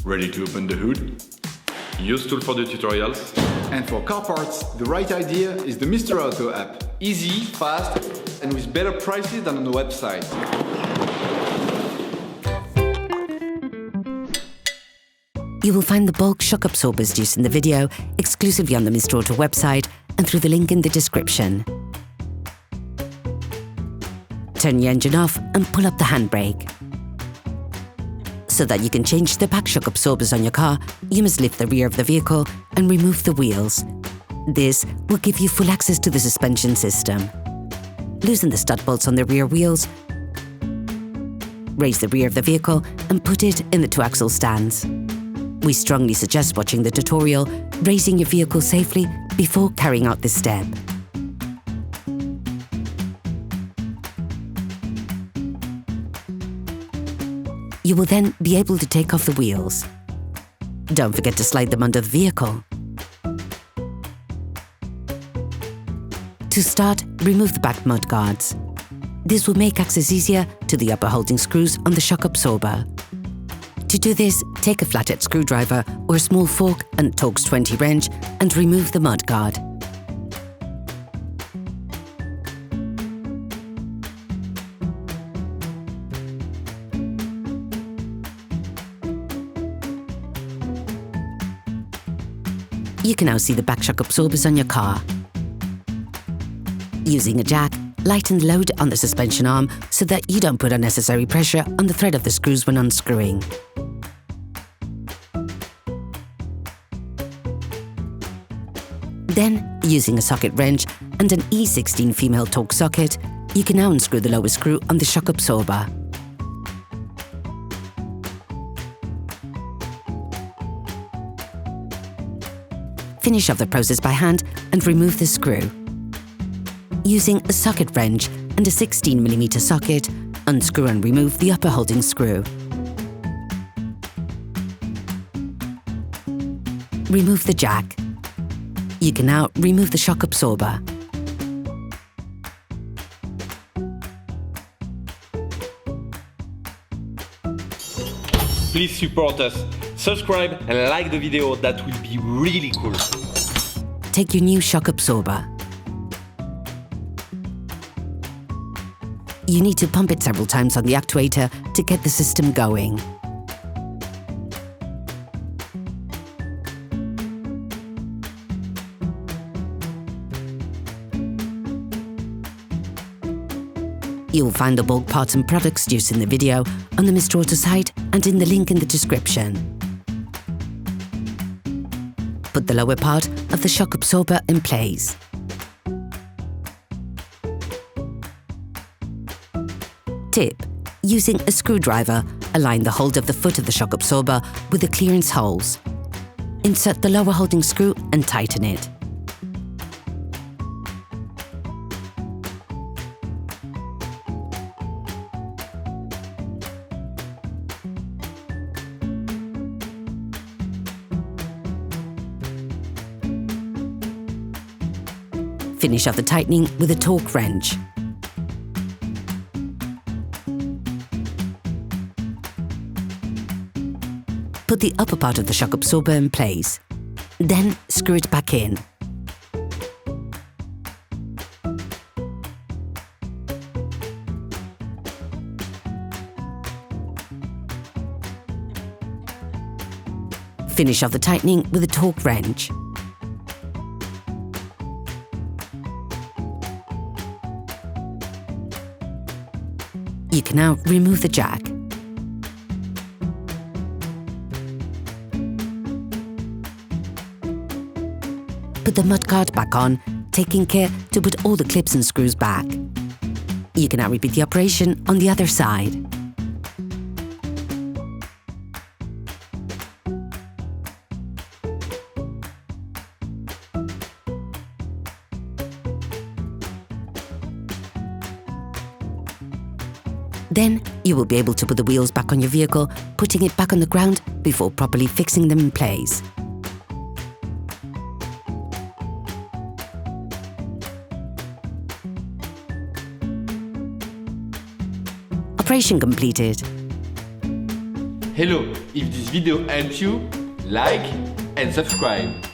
Ready to open the hood? UseTool for the tutorials. And for car parts, the right idea is the Mr. Auto app. Easy, fast, and with better prices than on the website. You will find the bulk shock absorbers used in the video exclusively on the Mr. Auto website and through the link in the description. Turn your engine off and pull up the handbrake. So that you can change the back shock absorbers on your car, you must lift the rear of the vehicle and remove the wheels. This will give you full access to the suspension system. Loosen the stud bolts on the rear wheels, raise the rear of the vehicle and put it in the two-axle stands. We strongly suggest watching the tutorial, raising your vehicle safely before carrying out this step. You will then be able to take off the wheels. Don't forget to slide them under the vehicle. To start, remove the back mud guards. This will make access easier to the upper holding screws on the shock absorber. To do this, take a flathead screwdriver or a small fork and Torx T20 wrench and remove the mud guard. You can now see the back shock absorbers on your car. Using a jack, lighten the load on the suspension arm so that you don't put unnecessary pressure on the thread of the screws when unscrewing. Then, using a socket wrench and an E16 female Torx socket, you can now unscrew the lower screw on the shock absorber. Finish off the process by hand and remove the screw. Using a socket wrench and a 16mm socket, unscrew and remove the upper holding screw. Remove the jack. You can now remove the shock absorber. Please support us. Subscribe and like the video, that will be really cool. Take your new shock absorber. You need to pump it several times on the actuator to get the system going. You will find the bulk parts and products used in the video on the Mr. Auto site and in the link in the description. Put the lower part of the shock absorber in place. Tip: using a screwdriver, align the hold of the foot of the shock absorber with the clearance holes. Insert the lower holding screw and tighten it. Finish off the tightening with a Torx wrench. Put the upper part of the shock absorber in place. Then screw it back in. Finish off the tightening with a Torx wrench. You can now remove the jack. Put the mud guard back on, taking care to put all the clips and screws back. You can now repeat the operation on the other side. Then, you will be able to put the wheels back on your vehicle, putting it back on the ground before properly fixing them in place. Operation completed. Hello, if this video helped you, like and subscribe.